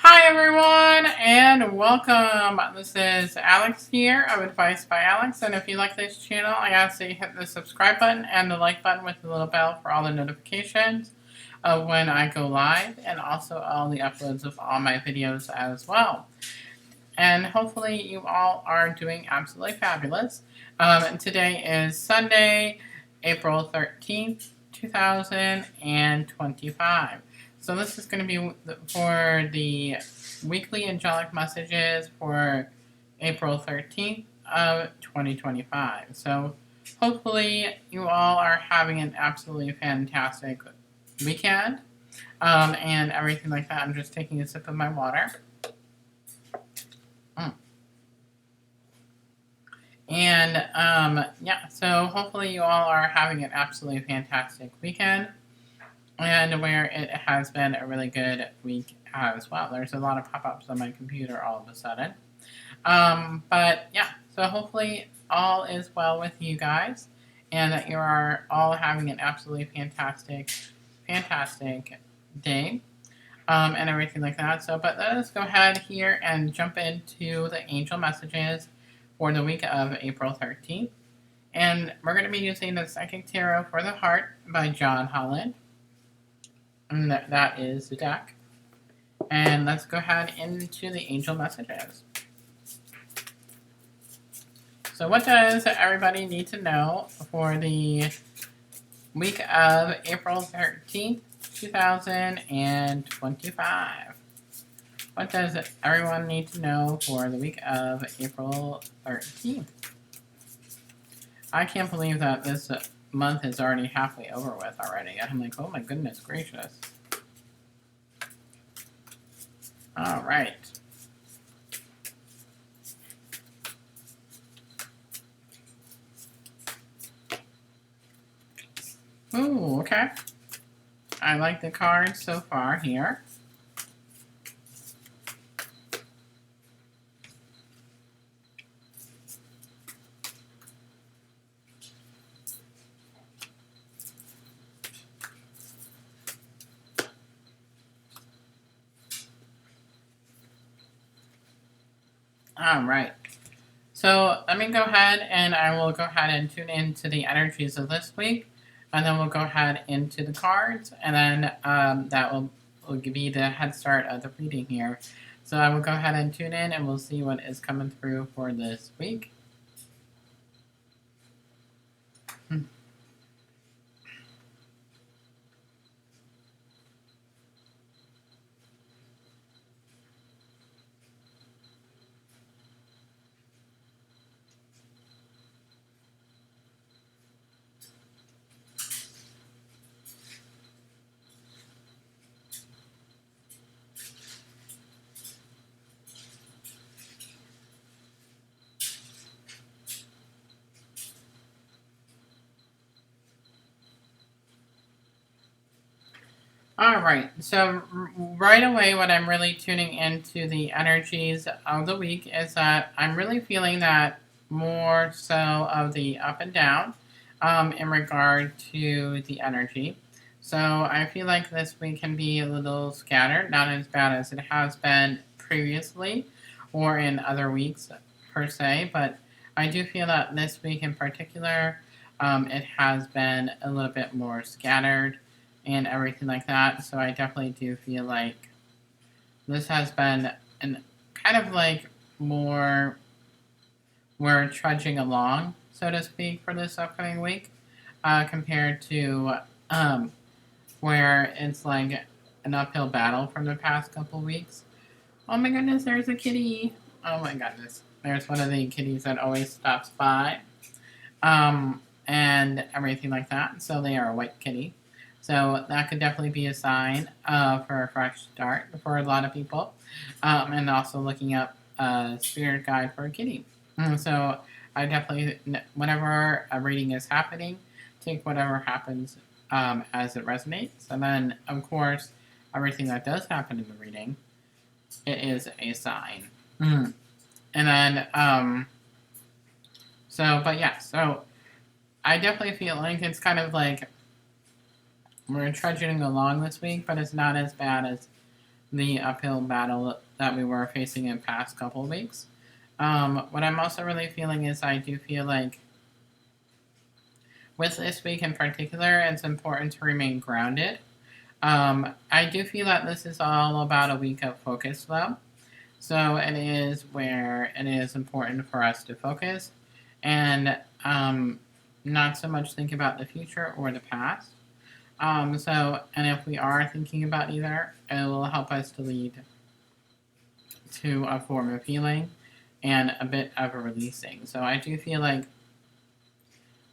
Hi everyone and welcome. This is Alex here of Advice by Alex, and if you like this channel I ask that you hit the subscribe button and the like button with the little bell for all the notifications of when I go live, and also all the uploads of all my videos as well. And hopefully you all are doing absolutely fabulous. And today is Sunday, April 13th, 2025. So this is going to be for the weekly angelic messages for April 13th of 2025. So hopefully you all are having an absolutely fantastic weekend and everything like that. I'm just taking a sip of my water. And yeah, so hopefully you all are having an absolutely fantastic weekend, and where it has been a really good week as well. There's a lot of pop-ups on my computer all of a sudden. But yeah, so hopefully all is well with you guys, and that you are all having an absolutely fantastic day, and everything like that. So, but let us go ahead here and jump into the angel messages for the week of April 13th. And we're going to be using the Psychic Tarot for the Heart by John Holland. And that is the deck. And let's go ahead into the angel messages. So what does everybody need to know for the week of April 13th, 2025? What does everyone need to know for the week of April 13th? I can't believe that this month is already halfway over with already. I'm like, oh my goodness gracious. All right. Ooh, okay. I like the cards so far here. All right. So let me go ahead and I will go ahead and tune into the energies of this week, and then we'll go ahead into the cards, and then that will give you the head start of the reading here. So I will go ahead and tune in, and we'll see what is coming through for this week. All right, so right away, what I'm really tuning into the energies of the week is that I'm really feeling that more so of the up and down in regard to the energy. So I feel like this week can be a little scattered, not as bad as it has been previously or in other weeks per se, but I do feel that this week in particular, it has been a little bit more scattered and everything like that. So I definitely do feel like this has been an kind of like more, we're trudging along, so to speak, for this upcoming week, compared to where it's like an uphill battle from the past couple weeks. Oh my goodness, there's a kitty. Oh my goodness, there's one of the kitties that always stops by, and everything like that. So they are a white kitty. So that could definitely be a sign for a fresh start for a lot of people. And also looking up a spirit guide for a kitty. So I definitely, whenever a reading is happening, take whatever happens as it resonates. And then, of course, everything that does happen in the reading, it is a sign. And then, but yeah, so I definitely feel like it's kind of like we're trudging along this week, but it's not as bad as the uphill battle that we were facing in past couple of weeks. What I'm also really feeling is I do feel like with this week in particular, it's important to remain grounded. I do feel that this is all about a week of focus, though. So it is where it is important for us to focus and not so much think about the future or the past. And if we are thinking about either, it will help us to lead to a form of healing and a bit of a releasing. So I do feel like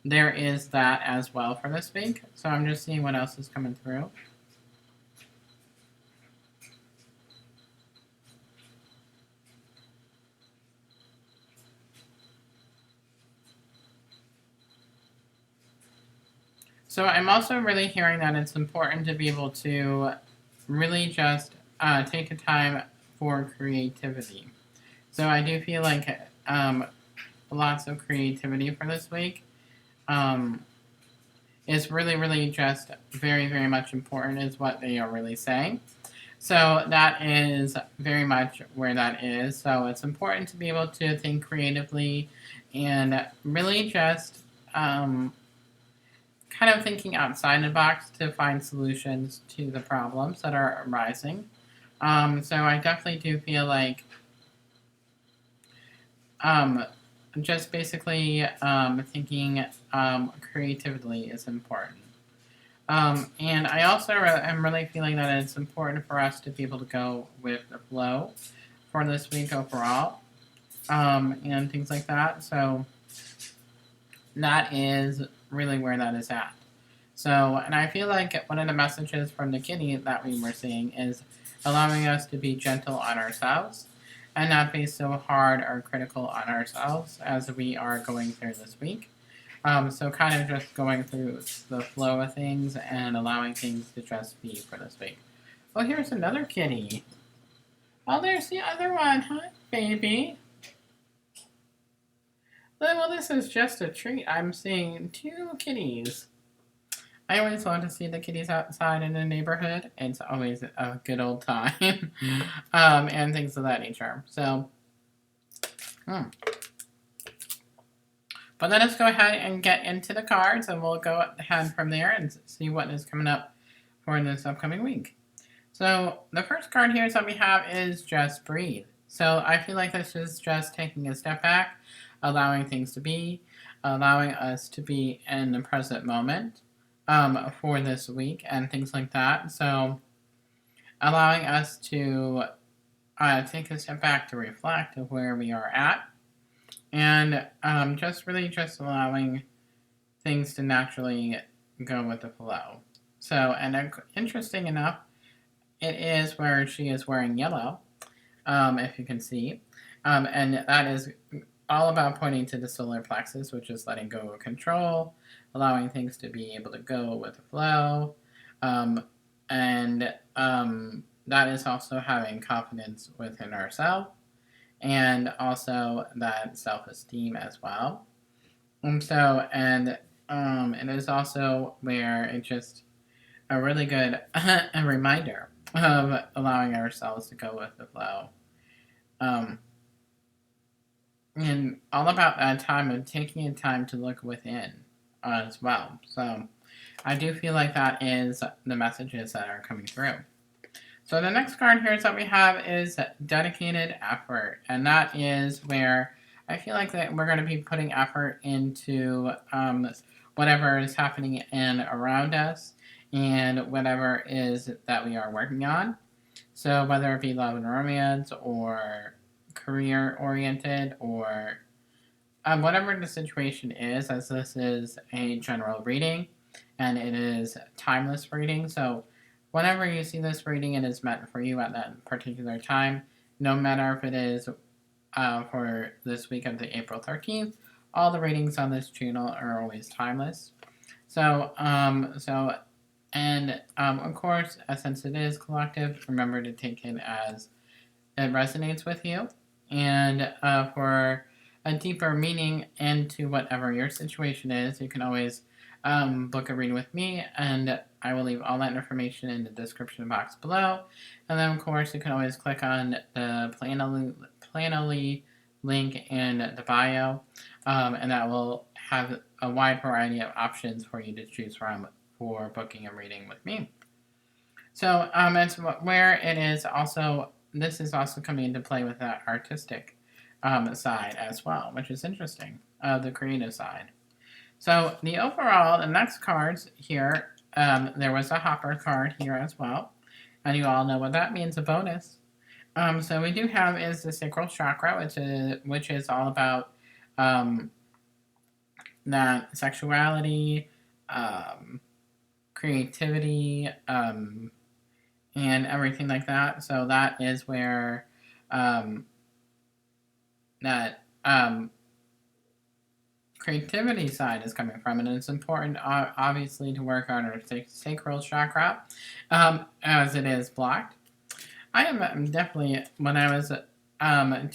there is that as well for this week. So I'm just seeing what else is coming through. So I'm also really hearing that it's important to be able to really just take a time for creativity. So I do feel like lots of creativity for this week is really, really just very, very much important is what they are really saying. So that is very much where that is. So it's important to be able to think creatively and really just kind of thinking outside the box to find solutions to the problems that are arising. So I definitely do feel like just basically thinking creatively is important. And I also am really feeling that it's important for us to be able to go with the flow for this week overall and things like that. So that is really where that is at. So, and I feel like one of the messages from the kitty that we were seeing is allowing us to be gentle on ourselves and not be so hard or critical on ourselves as we are going through this week. So kind of just going through the flow of things and allowing things to just be for this week. Oh, here's another kitty. Oh, there's the other one. Hi, baby. Well, this is just a treat. I'm seeing 2 kitties. I always love to see the kitties outside in the neighborhood. It's always a good old time. And things of that nature. So, but let us go ahead and get into the cards, and we'll go ahead from there and see what is coming up for this upcoming week. So, the first card here that we have is Just Breathe. So, I feel like this is just taking a step back, allowing things to be, allowing us to be in the present moment for this week and things like that. So, allowing us to take a step back to reflect of where we are at and just really just allowing things to naturally go with the flow. So, and interesting enough, it is where she is wearing yellow, if you can see. And that is all about pointing to the solar plexus, which is letting go of control, allowing things to be able to go with the flow. And that is also having confidence within ourselves and also that self-esteem as well. It is also where it's just a really good a reminder of allowing ourselves to go with the flow. And all about that time of taking a time to look within as well. So I do feel like that is the messages that are coming through. So the next card here that we have is dedicated effort. And that is where I feel like that we're going to be putting effort into whatever is happening in around us and whatever is that we are working on. So whether it be love and romance or career oriented or whatever the situation is, as this is a general reading and it is timeless reading. So whenever you see this reading, it is meant for you at that particular time, no matter if it is for this week of the April 13th. All the readings on this channel are always timeless. So, of course, since it is collective, remember to take it as it resonates with you. And for a deeper meaning into whatever your situation is, you can always book a reading with me and I will leave all that information in the description box below. And then, of course, you can always click on the Planoly link in the bio, and that will have a wide variety of options for you to choose from for booking a reading with me. So it's where it is also, this is also coming into play with that artistic side as well, which is interesting, the creative side. So the next cards here, there was a hopper card here as well, and you all know what that means, a bonus. So we do have is the sacral chakra, which is all about that sexuality, creativity, and everything like that. So that is where that creativity side is coming from, and it's important, obviously, to work on our sacral chakra, as it is blocked. I am definitely, when I was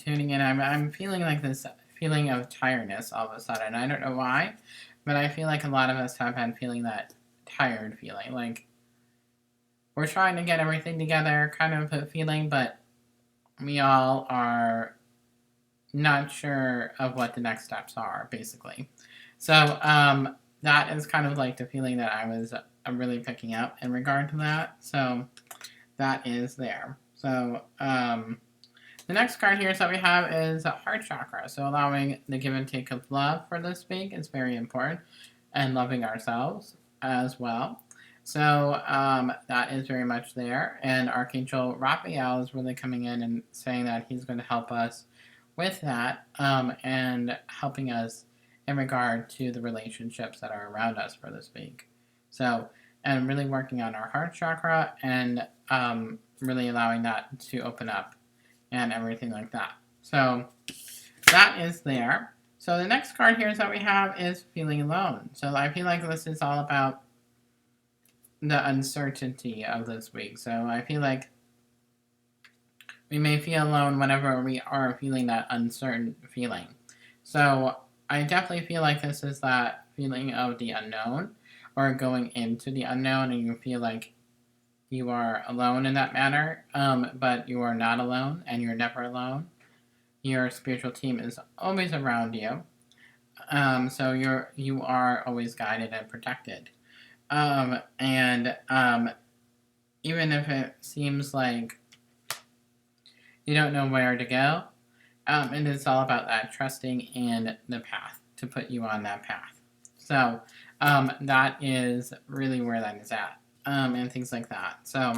tuning in, I'm feeling like this feeling of tiredness all of a sudden. I don't know why, but I feel like a lot of us have been feeling that tired feeling, like we're trying to get everything together kind of a feeling, but we all are not sure of what the next steps are, basically. So that is kind of like the feeling that I was really picking up in regard to that. So that is there. So the next card here that we have is heart chakra. So allowing the give and take of love for this week is very important, and loving ourselves as well. So that is very much there. And Archangel Raphael is really coming in and saying that he's going to help us with that, and helping us in regard to the relationships that are around us for this week. So, and really working on our heart chakra, and really allowing that to open up and everything like that. So that is there. So the next card here that we have is feeling alone. So I feel like this is all about the uncertainty of this week. So I feel like we may feel alone whenever we are feeling that uncertain feeling. So I definitely feel like this is that feeling of the unknown, or going into the unknown, and you feel like you are alone in that manner, but you are not alone, and you're never alone. Your spiritual team is always around you, so you are always guided and protected. And even if it seems like you don't know where to go, and it's all about that trusting in the path to put you on that path. So that is really where that is at, and things like that. So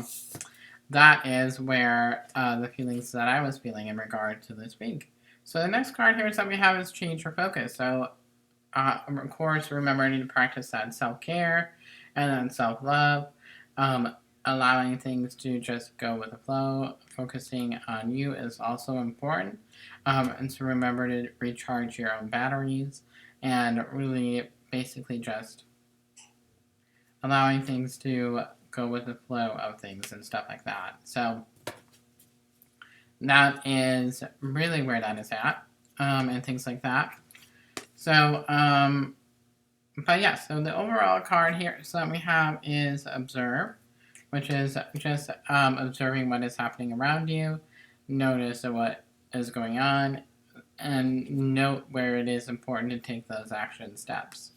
that is where the feelings that I was feeling in regard to this week. So the next card here is that we have is change your focus. So of course, remembering to practice that self-care and then self-love, allowing things to just go with the flow. Focusing on you is also important, and so remember to recharge your own batteries, and really basically just allowing things to go with the flow of things and stuff like that. So that is really where that is at, and things like that. So but yeah, so the overall card here that we have is observe, which is just observing what is happening around you, notice what is going on, and note where it is important to take those action steps.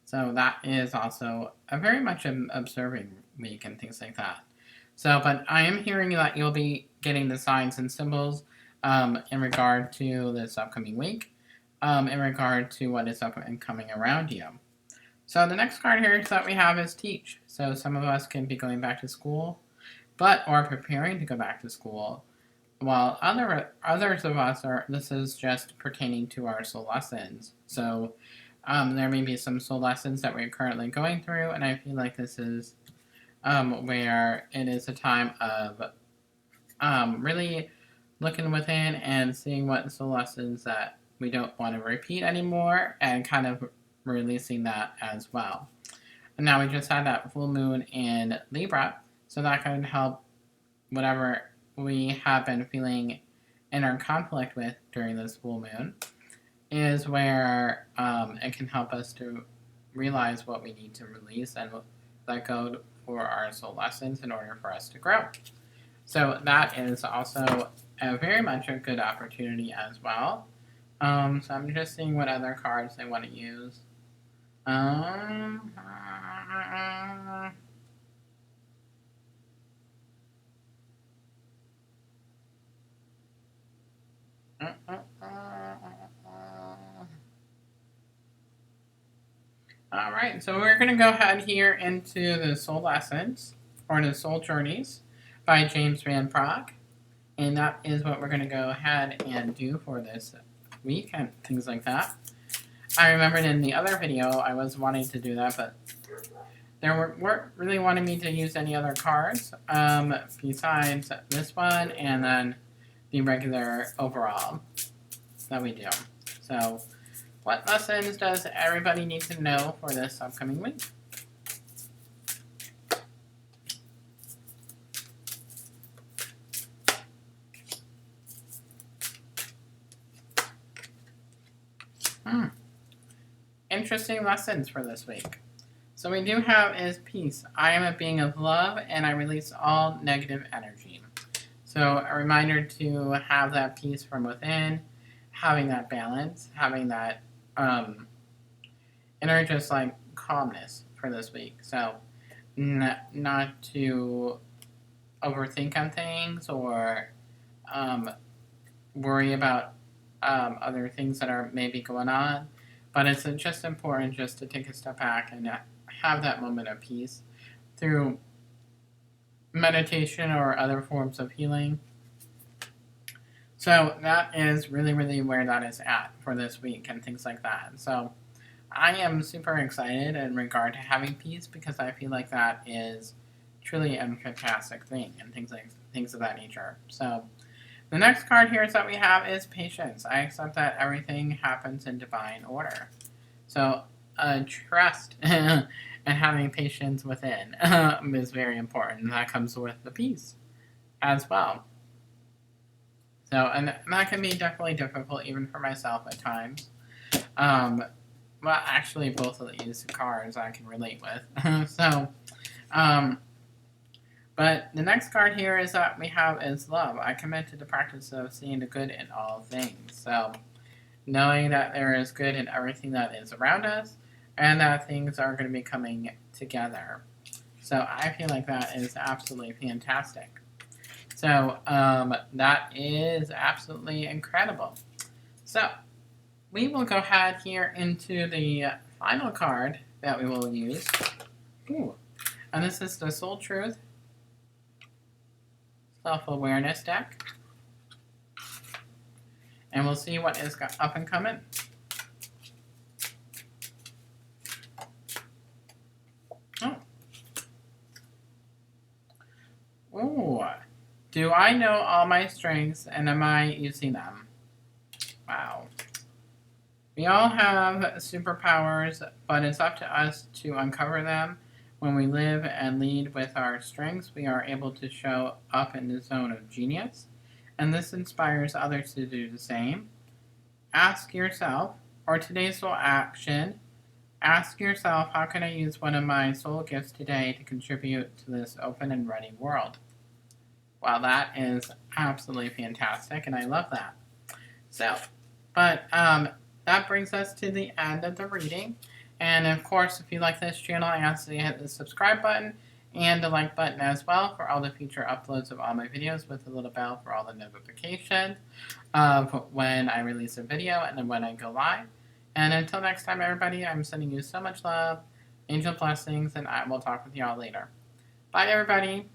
So that is also a very much an observing week and things like that. So, but I am hearing that you'll be getting the signs and symbols in regard to this upcoming week, in regard to what is up and coming around you. So the next card here that we have is teach. So some of us can be going back to school, or preparing to go back to school, while others of us this is just pertaining to our soul lessons. So there may be some soul lessons that we're currently going through, and I feel like this is where it is a time of really looking within and seeing what soul lessons that we don't want to repeat anymore, and kind of releasing that as well. And now we just had that full moon in Libra, so that can help whatever we have been feeling inner conflict with during this full moon, is where it can help us to realize what we need to release and let go for our soul lessons in order for us to grow. So that is also very much a good opportunity as well. So I'm just seeing what other cards they want to use. Um, All right, so we're going to go ahead here into the Soul Lessons, or the Soul Journeys, by James Van Praagh. And that is what we're going to go ahead and do for this week and things like that. I remembered in the other video I was wanting to do that, but weren't really wanting me to use any other cards besides this one and then the regular overall that we do. So, what lessons does everybody need to know for this upcoming week? Interesting lessons for this week. So we do have is peace. I am a being of love and I release all negative energy. So a reminder to have that peace from within, having that balance, having that inner just like calmness for this week. So not to overthink on things or worry about other things that are maybe going on. But it's just important just to take a step back and have that moment of peace through meditation or other forms of healing. So that is really, really where that is at for this week and things like that. So I am super excited in regard to having peace because I feel like that is truly a fantastic thing and things of that nature. So the next card here is that we have is patience. I accept that everything happens in divine order. So trust and having patience within is very important. That comes with the peace as well. So, and that can be definitely difficult even for myself at times. Well, actually, both of these cards I can relate with. So, but the next card here is that we have is love. I commit to the practice of seeing the good in all things. So, knowing that there is good in everything that is around us and that things are going to be coming together. So, I feel like that is absolutely fantastic. So, that is absolutely incredible. So, we will go ahead here into the final card that we will use. Ooh. And this is the Soul Truth Self-Awareness deck. And we'll see what is up and coming. Oh. Ooh. Do I know all my strengths and am I using them? Wow. We all have superpowers, but it's up to us to uncover them. When we live and lead with our strengths, we are able to show up in the zone of genius, and this inspires others to do the same. Ask yourself, or today's soul action, ask yourself, how can I use one of my soul gifts today to contribute to this open and ready world? Wow, that is absolutely fantastic, and I love that. So, but that brings us to the end of the reading. And of course, if you like this channel, I ask that you hit the subscribe button and the like button as well for all the future uploads of all my videos with the little bell for all the notifications of when I release a video and then when I go live. And until next time, everybody, I'm sending you so much love, angel blessings, and I will talk with you all later. Bye, everybody.